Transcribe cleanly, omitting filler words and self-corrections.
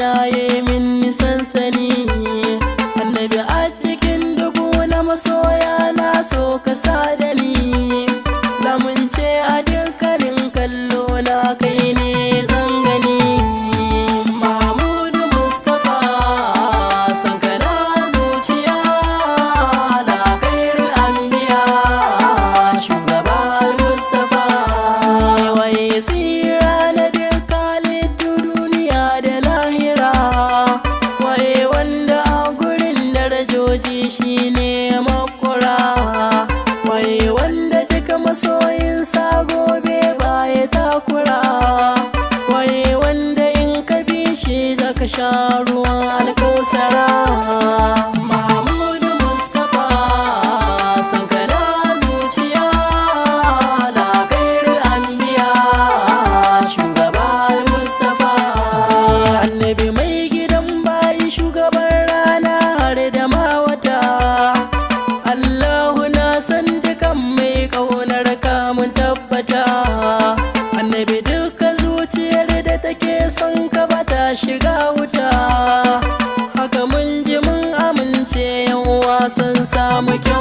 rabbana yayi min sansani. Annabi a cikin dubu na masoya na so ka sada ni. Lamunce a dukkanin kallo na kai ne zan gani. Mahmudu Mustapha san ka na zuciya na khairul anbiya shugaba Mustapha. Waye tsira na dukkanin duniya da lahira, waye wanda a gurin darajoji shine makura, waye wanda duka masoyinsa gobe baya takura, waye wanda in ka bi shi zaka sha ruwan alkausara. Mahmudu Mustapha san ka na zuciya na khairul anbiya shugaba Mustapha. Annabi mai gidan bayi shugaban rana har da ma wata. Allahu na san dukan mai kaunar ka mun tabbata. Annabi duka zuciyar da take son ka bata shiga wuta. Haka mun ji mun amince yan wasan samu kyau.